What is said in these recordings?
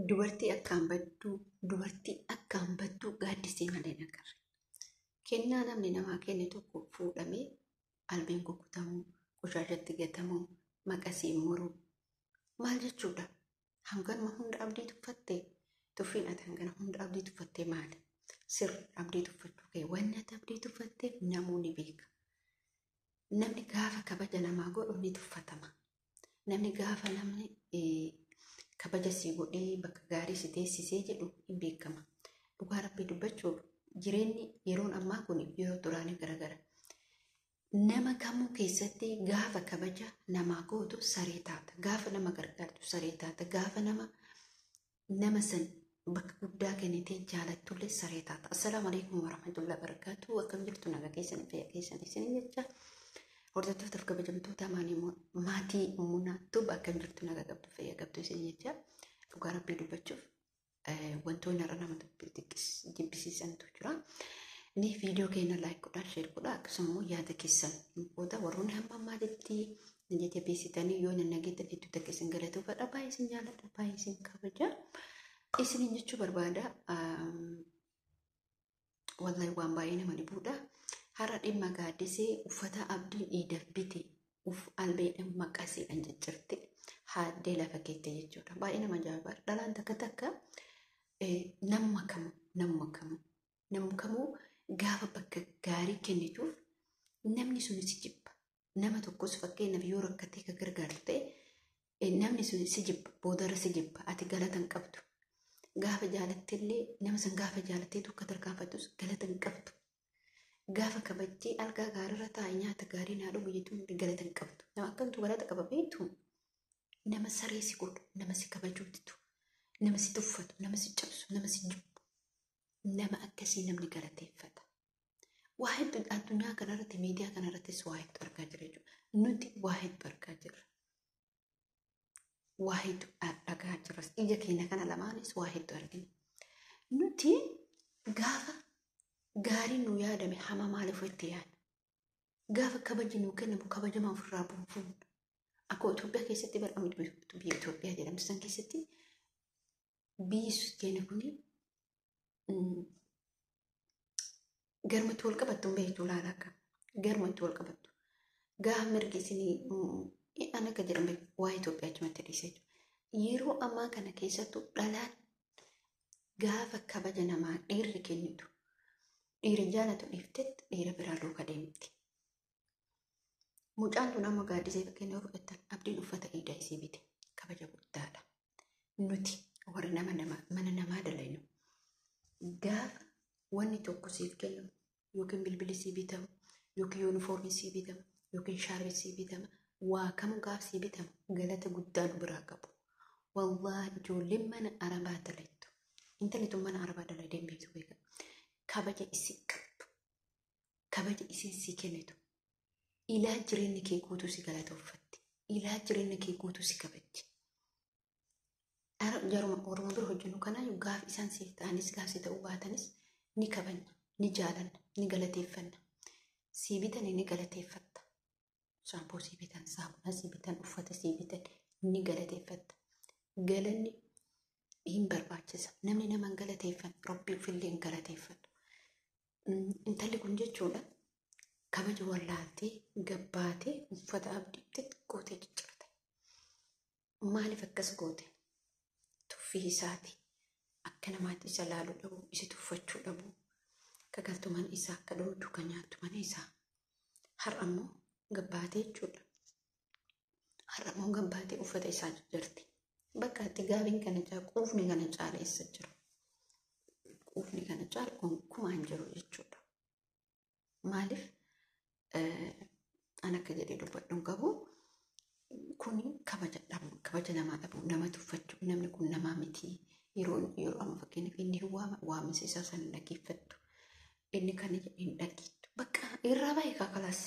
dubartii akkaan badduu gaaddisee malee nagarre. Kennaa namni namaa kenne tokko fuudhamee albeen kukutamuu, qoshaashatti gatamuu, maqasiin muruu maal jechuudha? Hanganuma hunda abdii tuffattee tuffiin ati hangana hunda abdii tuffattee maali? Sirri abdii tuffachuu kee wanni ati abdii tuffatteef namoonni beeka. Namni gaafa kabaja namaa godhu ni tuffatama. Namni gaafa namni kabaja si godhee bakka gaarii si teessisee jedhu hin beekama. Dhugaa rabbii dubbachuuf jireenyi yeroon ammaa kun yeroo duraanii garagara. Nama kamuu keessatti gaafa kabaja namaa gootu saree taata. Gaafa nama gargaartu saree taata. Gaafa nama san bakka guddaa kennitee jaalattullee saree taata. Assalaamu alaikum warahmatullahi wabarakatuh. Akkam jirtu nagaa keessan fayyaa keessan isin jecha. Hordoftoota kabajamtoota maatii Umunaatu akkam jirtu nagaa qabdu fayyaa qabdu isin jecha. Dhugaa rabbii dubbachuuf wantoonni irra nama jibbisiisantu jira. Ni viidiyoo keenya like godhaa, share godhaa, akkasumas yaada keessan booda warroonni hamma ammaatitti nyaata beeksitanii yoo naggeetta fiduu takka isin galatoofadha. Baay'ee isin jaalladha, baay'ee isin kabaja. Isin jechuu barbaada. Wallahi waan baay'ee nama dhibuudha. Har'a dhimma gaaddisee uffata abdiin dhiidaf bite albeedhaan maqaseedhaan jechirte haaddee lafa keette jechuudha. Baay'ee nama ajaa'iba. Dhalaan takka namni kamuu gaafa bakka gaarii kennituuf namni sun si jibba. Nama tokkos fakkeenyaaf yoo rakkatee ka gargaartu ta'e namni sun si jibba, boodarra si jibba, ati galata hin qabdu. Gaafa jaalattellee nama san gaafa jaalattee tokko tarkaanfattus galata hin qabdu. Gaafa kabajjee algaa gaariirra taa'ee nyaata gaarii naa dhugu jechuun galata hin qabdu. Nama akkamtu galata qaba beektu nama saree si godhu, nama si kabajuutitu, nama si tuffatu, nama si cabsu, nama si jibbu. Nama akkasii namni galateeffata. Waa hedduu addunyaa kanarratti miidiyaa kanarrattis waa hedduu argaa jira jechuudha. Nuti waa hedduu argaa jirra. Waa hedduu argaa jirra. Ija keenya kana lamaanis waa hedduu argina. Nuti gaafa gaarii nu yaadame hama maaliif itti yaadna? Gaafa kabaji nu kennamu kabajamaa ofirraa buufuun. Akka Itoophiyaa keessatti bar'amu biyya Itoophiyaa jedhamtu san keessatti biyyi keenya kuni garmatti wal qabattu beektu laala akka garmatti wal qabattu. Gaafa mirgi isinii ana akka jedhamu waa Itoophiyaa achumatti dhiisee jiru. Yeroo ammaa kana keessattuu dhalaan gaafa kabaja namaa dhiirri kennitu dhiira jaalatu dhiiftetti dhiira biraa duuka deemti. Mucaan tun amma gaaddisee fakkeenya fudhatan abdiin uffata iidaa isii bite kabaja guddaadha. Nuti warri mana namaa dalaynu gaafa wanni tokko siif kennamu yookiin bilbilli sii bitamu yookiin yuunifoormii sii bitamu yookiin shaarbii sii bitamu waa kamuu gaaf sii bitamu galata guddaa nu biraa qabu. Wallahi ijoolleen mana arabaa dalaytu intalli tun mana arabaa dalaytu beektu beeka. Kabaja isii qabdu, kabaja isiin sii kennitu ilaa jireenya kee guutuu si galatoofatti, ilaa jireenya kee guutuu si kabajji. Jaruma Oromoo bira hojjennu kanaayyuu gaafa isaan siif ta'anis gaafa si ta'uu baatanis ni kabajna, ni jaalanna, ni galateeffanna. Sii bitan ni galateeffatta. Shaampoo sii bitan, saamuna sii bitan, uffata sii bitan ni galateeffatta. Galanni hin barbaachisa. Namni nama hin galateeffan Rabbiif illee hin galateeffatu. Intalli kun jechuudha kabaja wallaaltee gabbaatee uffata abdiitti gootee ciccirte. Maaliif akkas goote? Tuffii isaati. Akka namaatti isa laaluu dhabu, isa tuffachuu dhabu. Akka galtu mana isaa, akka dhooddu kan nyaattu mana isaa. Har'a immoo gabbaatee jechuudha. Har'a immoo gabbaatee uffata isaa jijjiirti. Bakka itti gaabiin kana quufni kana caala eessa jira? Quufni kana caala gonkumaan jiru jechuudha. Maaliif an akka jedhee dubbadhuun qabu kuni kabaja namaa dhabu, nama tuffachuu. Namni kun namaa miti. Yeroo amma fakkeenyaaf inni waamisa isaa sana hin dhaggeeffattu. Inni kan hin dhaggeettu. Bakka irraa baay'ee kaakalaas.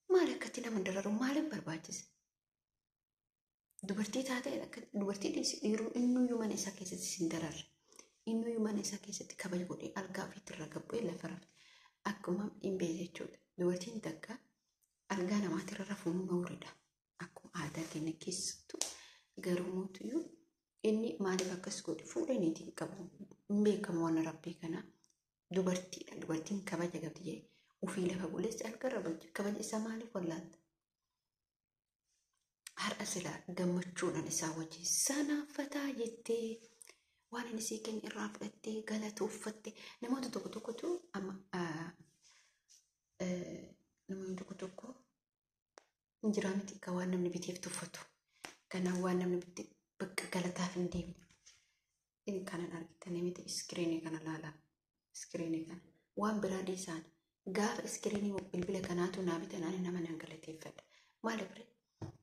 Maali akkatti nama dararu maaliif barbaachisa? Dubartii taatee dubartii dhiiruu innuyyuu mana isaa keessatti sin dararra. Innuyyuu mana isaa keessatti kabaja godhee algaa ofiitti irra gabbu'ee lafa rafe. Akkuma hin beekne jechuudha. Dubartiin takka algaa namaatti irra rafuun mawridha. Akkuma aadaa keenya keessattuu garuu mootuyyuu Inni maaliif akkas godhe fuudhaniitiin qabu hin beekamu waan rabbii kana dubartiidha. Dubartiin kabaja qabdi jedhee ofii lafa buleessi harkarra bulcha. Kabaja isaa maaliif wallaalta? Har'a silaa gammachuudhaan isaa wajjin sanaaffataa jettee waan inni sii kennu irraa fudhattee galatooffatte namoota tokkotu namoonni tokko hin jiraa miti kan waan namni biteef tuffatu. Kanaaf waan namni bitte bakka galataaf hin deemne. Inni kanan argitanii miti iskiriinii kana laalaa. Iskiriinii kana waan biraa dhiisaan gaafa iskiriinii bilbila kanaatu naa bitanaan nama nan galateeffadha. Maaliif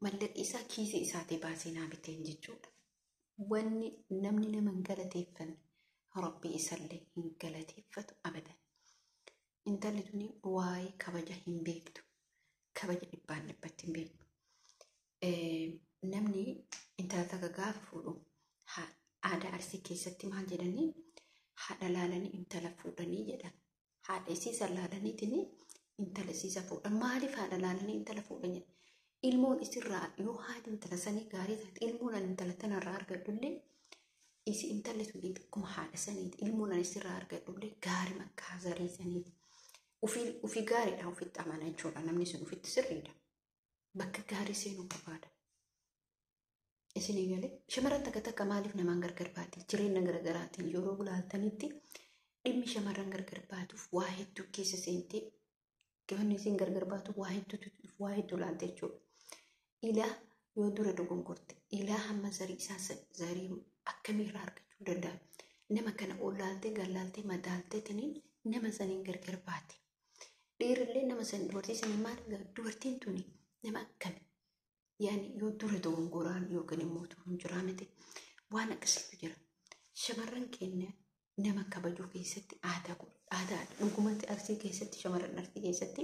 mallaqi isaa kiisii isaatii baasee naa biteen jechuudha. Wanni namni nama hin galateeffanne rabbii isallee hin galateeffatu abadan. Intalli tuni waa'ee kabaja hin beektu. Kabaja dhibbaan dhibbatti hin beektu. Namni intala takka gaafa fuudhu aadaa Arsii keessatti maal jedhanii haadha laalanii intala fuudhanii jedhan. Haadha isiisa laalaniitiin intala isiisa fuudhan. Maaliif haadha laalanii intala fuudhan jedhan? Ilmoon isirraa yoo haati intala sanii gaarii taate ilmoon ani intala tanarraa argadhullee isi intalli tuni akkuma haadha saniiti. Ilmoon ani isirraa argadhullee gaarii makkaa zarii saniiti. Ufii gaariidha ofitti amana jechuudha. Namni sun ofitti sirriidha. Bakka gaarii seenuu barbaada. Isinii galee shamarran takka maaliif namaan gargar baati? Jireenya garaagaraatiin yeroo bulaaltanitti dhimmi shamarran gargar baatuuf waa hedduu keessa seentee gabanni isin gargar baatuuf waa hedduu laalte jechuudha. Ilaa yoo dura dogongorte ilaa hamma zarii isaa zarii akkamiirraa argachuu danda'a? Nama kana oolaaltee gallaaltee madaaltee taniin nama saniin gargar baate. Dhiirrillee nama sanii dubartii sanii maal dubartiin tuni nama akkami? Yaani yoo dura dogongoraan yookaan immoo turuun jiraa miti waan akkasiitu jira. Shamarran keenya nama kabajuu keessatti aadaa dhugumatti Arsii keessatti shamarran Arsii keessatti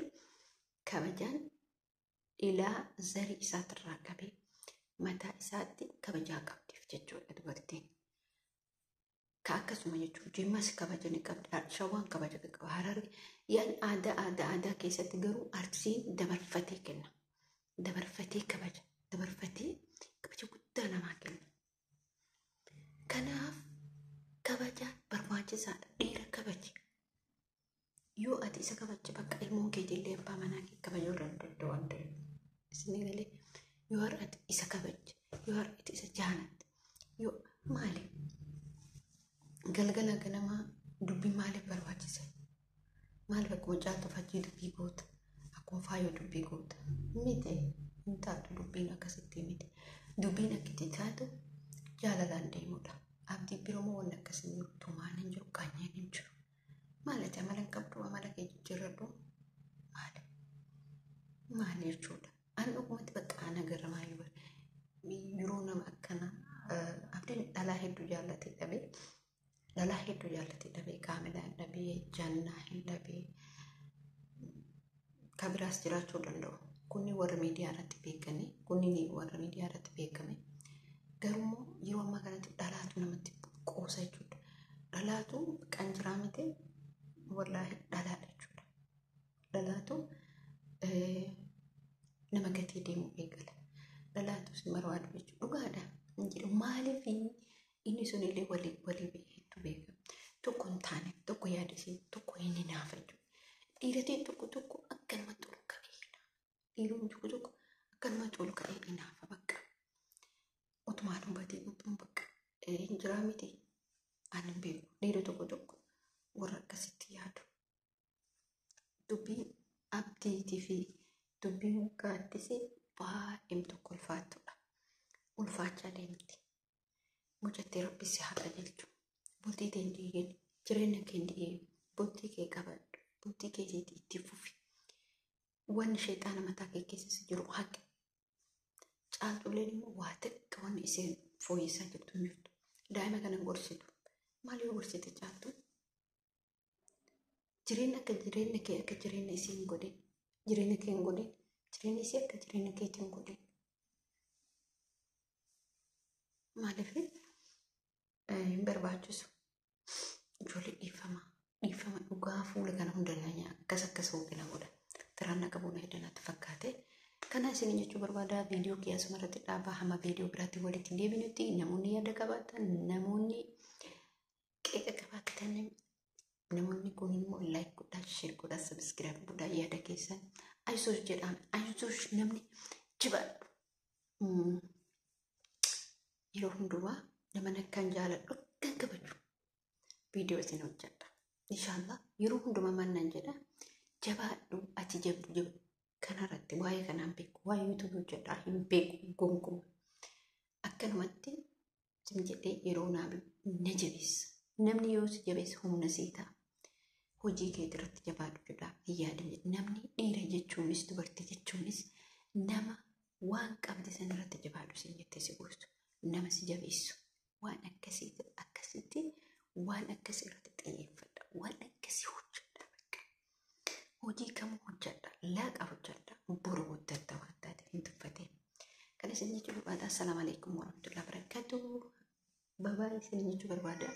kabajaan ilaa zarii isaatirraa qabee mataa isaatti kabajaa qabdiif jechuudha dubartiin. Ka akkasuma jechuun Jimmaas kabaja ni qabdi, Shawaan kabaja qaba, Hararri yaani aadaa keessatti garuu Arsiin dabarfatee kenna. Dabarfatee kabaja guddaa namaa kenna. Kanaaf kabajaan barbaachisaadha. Dhiira kabaji. Yoo ati isa kabaje bakka ilmoon keetillee abbaa manaa kee kabajuu danda'u waan ta'eef. Isin galee yoo ati isa kabaje, yoo ati isa jaalatte, yoo maali? Galgala ganamaa dubbii maaliif barbaachisa? Maaliif akkuma caaltu fakkii dubbii goota? Akkuma faayoo dubbii goota? Miti hin taatu dubbiin akkasitti miti. Dubbiin akkatti taatu jaalalaan deemudha. Abdii biroomoo waan akkasii jiru tumaan hin jiru qaanyeen hin jiru. Maalati amala hin qabdu amala kee jijjiirradhu maali? Maali jechuudha. Ani dhugumatti bakka ana garamaa yeroo nama akkana abdiin dhalaa hedduu jaallatee dhabee kaamilaa hin dhabee jannaa hin dhabee kabiraas jiraachuu danda'u. Kunni warra miidiyaa irratti beekame. Garuu yeroo ammaa kanatti dhalaatu namatti qoosa jechuudha. Dhalaatu kan jiraa miti wallaahi dhalaadha jechuudha. Dhalaatu nama gatee deemuu eegala. Dhalaatu si barbaadu jechuudha. Dhugaadha. Maaliif inni sun illee walii hedduu beekama. Tokko hin taane, tokko yaadisee, tokko inni naafa jechuudha. Dhiiratiin tokko akkanumatti ol ka'eedha. Dhiironni tokko akkanumatti ol ka'ee naafa bakka. Otumaan hubatee bakka hin jiraa miti. Ani hin beeku. Dhiira tokko warra akkasitti yaadu. Dubbiin abdiitii fi dubbiin gaaddisee baay'ee tokko ulfaattudha. Ulfaachaa deemti. Mucattee rabbisi haa qajeelchu. Bultii kee hin diigin, jireenya kee hin diigin, bultii kee qabadhu, bultii kee itti fufi. Wanni sheexaana mataa kee keessa jiru haqi. Caaltuleen immoo waa takka wanni isheen fooyyessaa jirtu hin jirtu. Daa'ima kana gorsitu. Maal yoo gorsite caaltu? Jireenya kee akka jireenya isii hin godhin. Jireenya kee hin godhin. Jireenya isii akka jireenya keetii hin godhin. Maaliif hin barbaachisu? Ijoollee dhiifama dhugaa fuula kana hundanii akkas hoogina godha. Tiraan akka buuna heddanatti fakkaate Kana isin jechuu barbaada viidiyoo kiyya irratti dhaabaa hamma viidiyoo biraatti walitti deebinutti namoonni yaada qabaatan namoonni qeeqa qabaatan namoonni kun immoo like godhaa share godhaa subscribe godhaa yaada keessan ayisuus jedhaan ayisuus namni jibaadhu yeroo hundumaa nama nakkaan jaaladhu kan kabaju viidiyoo isin hojjedha inshallah yeroo hundumaa mannan jedha jabaadhu ati jabdu kanarratti waa'ee kanaan beeku waa'ee YouTube hojjedhaa hin beeku gonkumaa akkanumatti isin jedhee yeroo na jabeessa namni yoo si jabeessa humna sii ta'a hojii kee irratti jabaadhu jedhaa yaadame namni dhiira jechuunis dubartii jechuunis nama waan qabdi san irratti jabaadhu sin jettee si gorsu nama si jabeessu waan akkasitti waan akkasii irratti xiyyeeffadha waan akkasii hojjedha bakka hojii kamuu hojjedha laaqa hojjedha boru hojjedha waan taate hin tuffatee kan isin jechuu barbaada. Assalaamu alaikum warahmatullahi wabarakatuh. Bye bye isin jechuu barbaada.